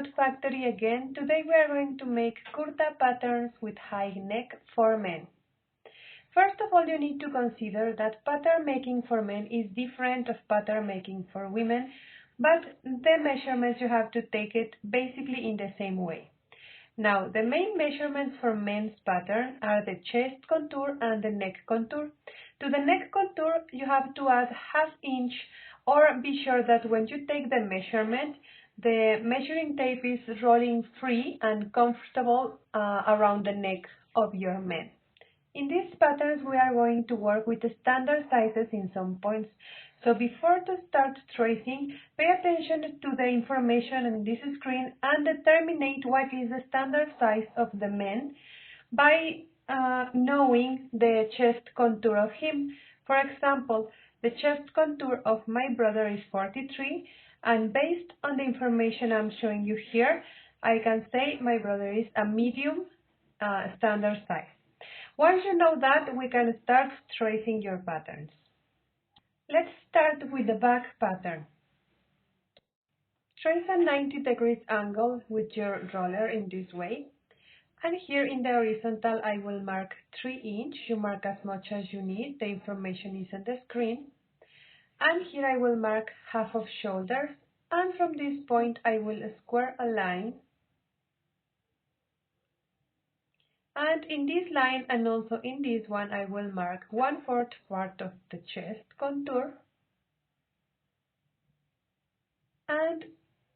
Knot Factory again. Today we are going to make kurta patterns with high neck for men. First of all, you need to consider that pattern making for men is different of pattern making for women, but the measurements you have to take it basically in the same way. Now, the main measurements for men's pattern are the chest contour and the neck contour. To the neck contour, you have to add ½ inch, or be sure that when you take the measurement, the measuring tape is rolling free and comfortable around the neck of your man. In these patterns, we are going to work with the standard sizes in some points. So before to start tracing, pay attention to the information on this screen and determine what is the standard size of the man by knowing the chest contour of him. For example, the chest contour of my brother is 43, and based on the information I'm showing you here, I can say my brother is a medium standard size. Once you know that, we can start tracing your patterns. Let's start with the back pattern. Trace a 90 degrees angle with your roller in this way. And here in the horizontal, I will mark 3 inch. You mark as much as you need. The information is on the screen. And here I will mark half of shoulders. And from this point, I will square a line. And in this line and also in this one, I will mark 1/4 part of the chest contour. And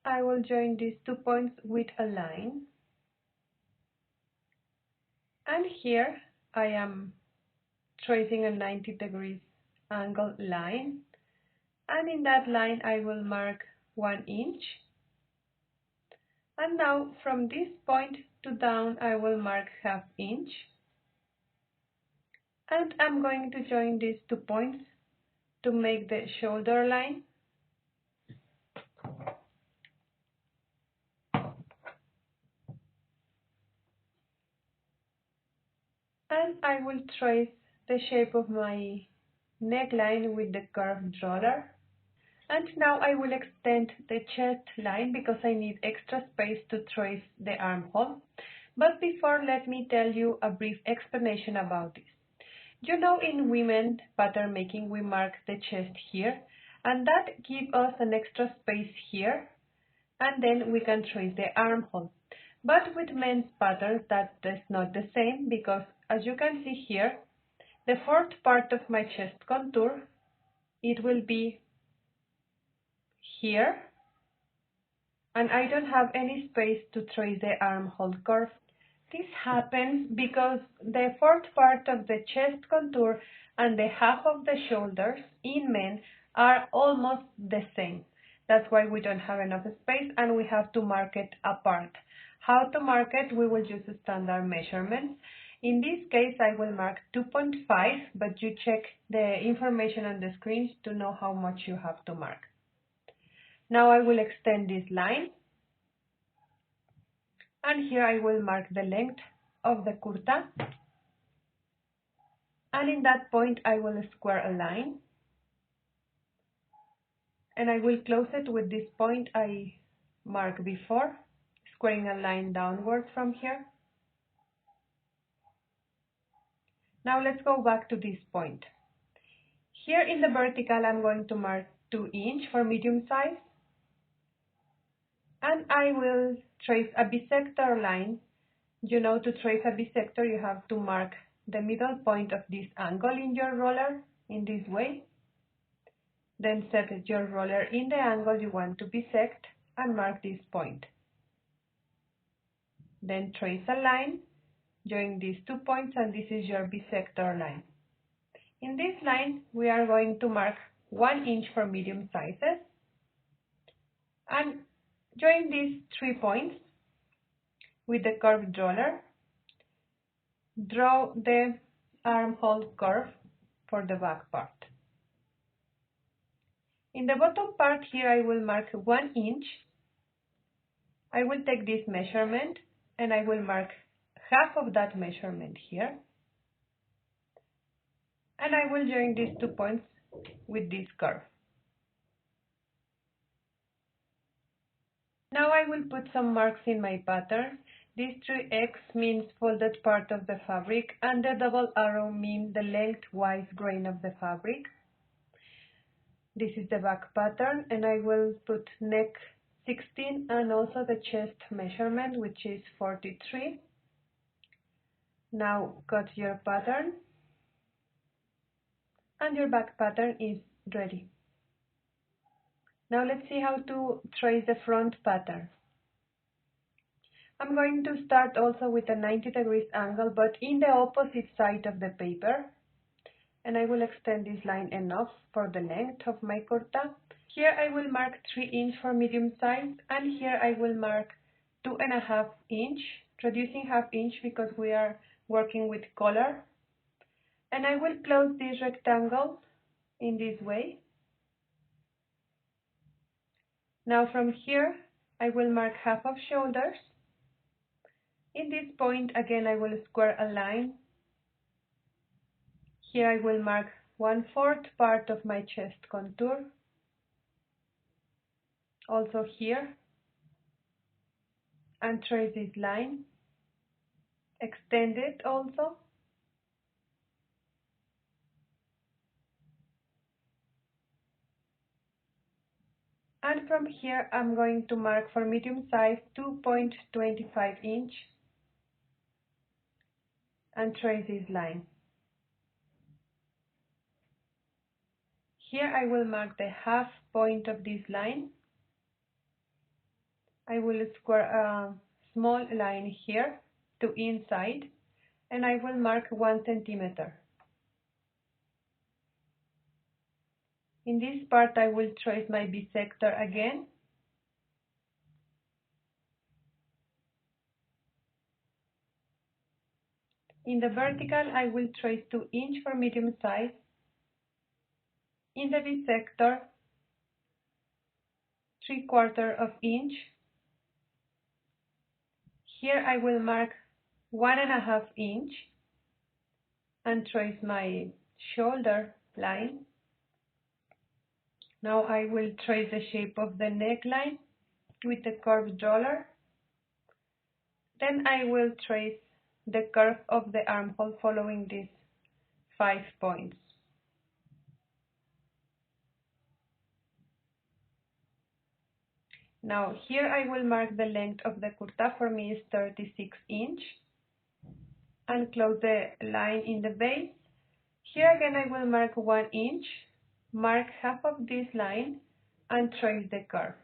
I will join these 2 points with a line. And here I am tracing a 90 degrees angle line. And in that line, I will mark 1 inch. And now from this point to down, I will mark ½ inch. And I'm going to join these 2 points to make the shoulder line. And I will trace the shape of my neckline with the curved roller. And now I will extend the chest line because I need extra space to trace the armhole. But before, let me tell you a brief explanation about this. You know, in women pattern making, we mark the chest here, and that gives us an extra space here, and then we can trace the armhole. But with men's patterns, that is not the same, because as you can see here, the 4th part of my chest contour, it will be here, and I don't have any space to trace the armhole curve. This happens because the 4th part of the chest contour and the half of the shoulders in men are almost the same. That's why we don't have enough space and we have to mark it apart. How to mark it? We will use standard measurements. In this case, I will mark 2.5, but you check the information on the screen to know how much you have to mark. Now I will extend this line. And here I will mark the length of the kurta. And in that point, I will square a line. And I will close it with this point I marked before, squaring a line downward from here. Now let's go back to this point. Here in the vertical, I'm going to mark 2 inch for medium size. And I will trace a bisector line. You know, to trace a bisector, you have to mark the middle point of this angle in your roller in this way. Then set your roller in the angle you want to bisect and mark this point. Then trace a line, join these 2 points, and this is your bisector line. In this line, we are going to mark 1 inch for medium sizes and join these 3 points with the curved roller. Draw the armhole curve for the back part. In the bottom part here, I will mark 1 inch. I will take this measurement and I will mark half of that measurement here. And I will join these 2 points with this curve. Now I will put some marks in my pattern. This 3x means folded part of the fabric, and the double arrow means the lengthwise grain of the fabric. This is the back pattern, and I will put neck 16 and also the chest measurement, which is 43. Now cut your pattern, and your back pattern is ready. Now let's see how to trace the front pattern. I'm going to start also with a 90 degrees angle, but in the opposite side of the paper. And I will extend this line enough for the length of my kurta. Here I will mark 3 inch for medium size, and here I will mark 2.5 inch, reducing half inch because we are working with color. And I will close this rectangle in this way. Now from here I will mark half of shoulders. In this point again I will square a line. Here I will mark 1/4 part of my chest contour. Also here, and trace this line. Extend it also. And from here I'm going to mark for medium size 2.25 inch and trace this line. Here I will mark the half point of this line. I will square a small line here to inside, and I will mark 1 centimeter. In this part I will trace my bisector again. In the vertical I will trace 2 inch for medium size. In the bisector 3/4 inch. Here I will mark 1.5 inch and trace my shoulder line. Now I will trace the shape of the neckline with the curved roller. Then I will trace the curve of the armhole following these 5 points. Now here I will mark the length of the kurta. For me is 36 inch. And close the line in the base. Here again I will mark 1 inch, mark half of this line and trace the curve.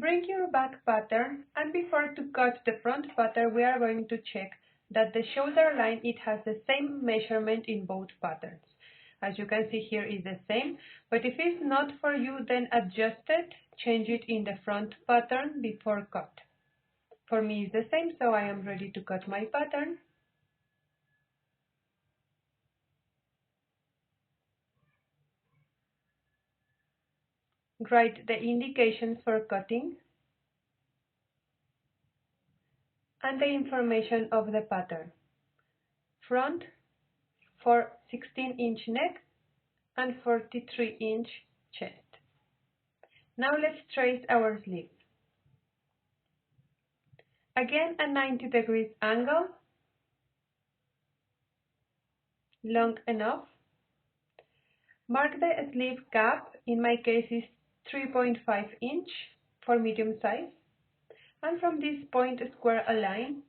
Bring your back pattern, and before to cut the front pattern we are going to check that the shoulder line, it has the same measurement in both patterns. As you can see here is the same, but if it's not for you, then adjust it, change it in the front pattern before cut. For me it's the same, so I am ready to cut my pattern. Write the indications for cutting and the information of the pattern. Front for 16 inch neck and 43 inch chest. Now let's trace our sleeve. Again a 90 degrees angle, long enough. Mark the sleeve cap, in my case is 3.5 inch for medium size, and from this point square a line.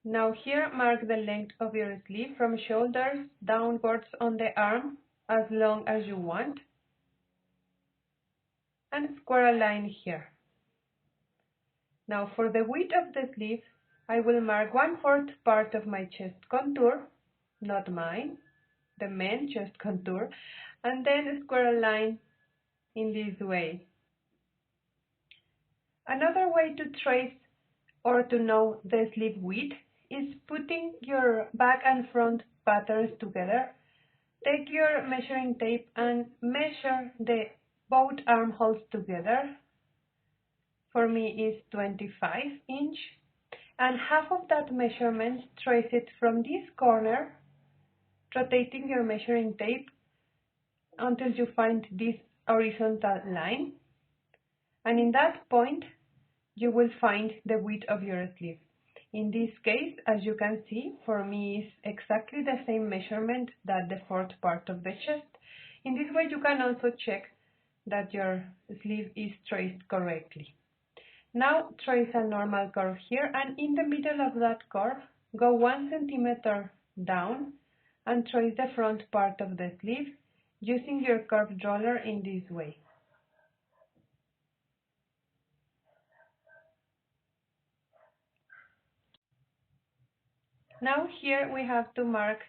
Now here mark the length of your sleeve from shoulders downwards on the arm as long as you want, and square a line here. Now for the width of the sleeve I will mark 1/4 part of my chest contour, not mine, the main chest contour, and then square a line in this way. Another way to trace or to know the sleeve width is putting your back and front patterns together. Take your measuring tape and measure the both armholes together. For me is 25 inch, and half of that measurement trace it from this corner, rotating your measuring tape until you find this horizontal line, and in that point you will find the width of your sleeve. In this case, as you can see, for me is exactly the same measurement that the fourth part of the chest. In this way you can also check that your sleeve is traced correctly. Now trace a normal curve here, and in the middle of that curve go 1 centimeter down and trace the front part of the sleeve using your curved roller in this way. Now here we have to mark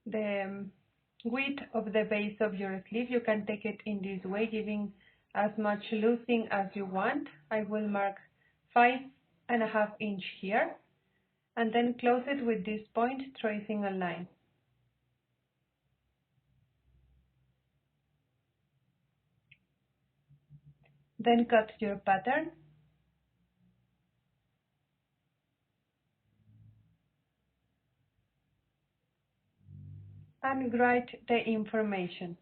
the width of the base of your sleeve. You can take it in this way, giving as much loosening as you want. I will mark 5.5 inch here, and then close it with this point, tracing a line. Then cut your pattern. And write the information.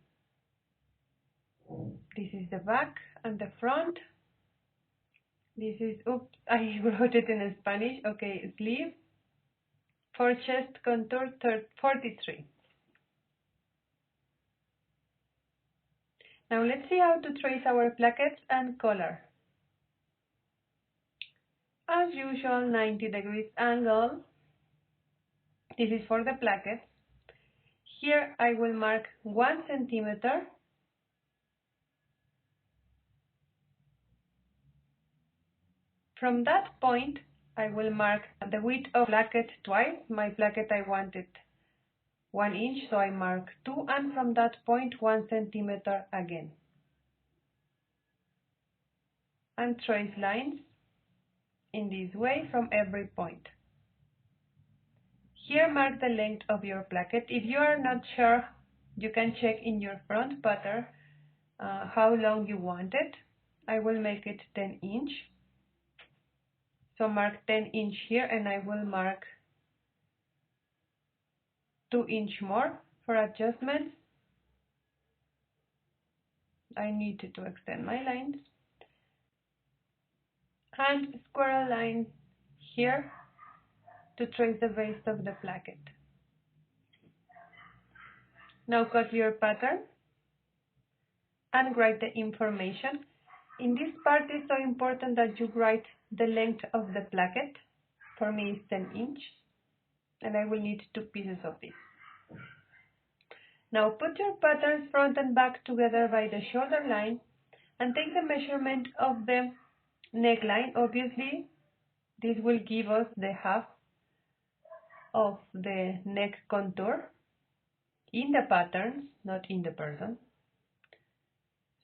This is the back and the front. This is, oops, I wrote it in Spanish. Okay, sleeve for chest contour 43. Now let's see how to trace our plackets and collar. As usual, 90 degrees angle. This is for the plackets. Here I will mark 1 centimeter. From that point, I will mark the width of placket twice. My placket I wanted 1 inch, so I mark 2, and from that point 1 centimeter again. And trace lines in this way from every point. Here mark the length of your placket. If you are not sure, you can check in your front pattern how long you want it. I will make it 10 inch. So mark 10 inch here, and I will mark 2 inch more for adjustments. I need to extend my lines. And square a line here to trace the base of the placket. Now cut your pattern and write the information. In this part it's so important that you write the length of the placket. For me it's 10 inch, and I will need 2 pieces of this. Now put your patterns front and back together by the shoulder line and take the measurement of the neckline. Obviously this will give us the half of the neck contour in the patterns, not in the person.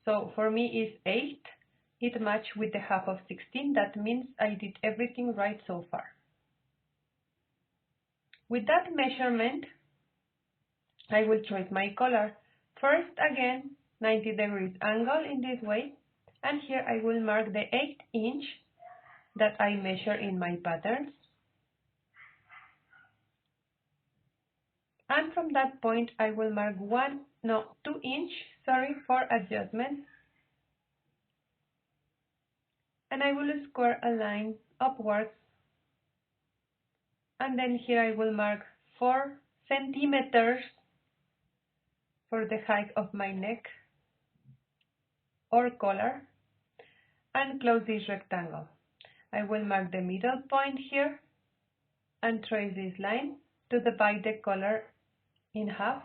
So for me is 8. It matches with the half of 16. That means I did everything right so far. With that measurement, I will trace my collar. First, again, 90 degrees angle in this way, and here I will mark the 8 inch that I measure in my patterns. And from that point, I will mark 2 inch, for adjustment. And I will square a line upwards. And then here I will mark 4 centimeters for the height of my neck or collar, and close this rectangle. I will mark the middle point here and trace this line to divide the collar in half.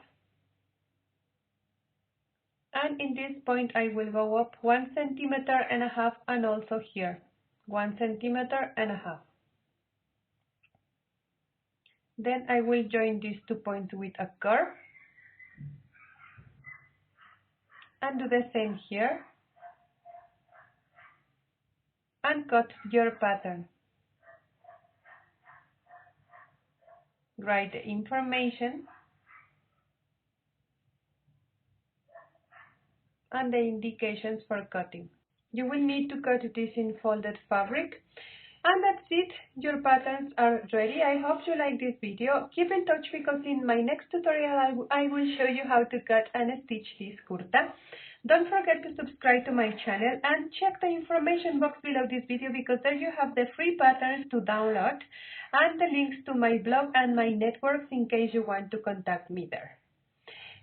And in this point I will go up 1.5 centimeters, and also here 1.5 centimeters. Then I will join these 2 points with a curve and do the same here and cut your pattern. Write the information and the indications for cutting. You will need to cut this in folded fabric. And that's it, your patterns are ready. I hope you like this video. Keep in touch because in my next tutorial I will show you how to cut and stitch this kurta. Don't forget to subscribe to my channel and check the information box below this video because there you have the free patterns to download and the links to my blog and my networks in case you want to contact me there.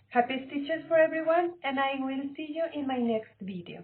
Happy stitches for everyone, and I will see you in my next video.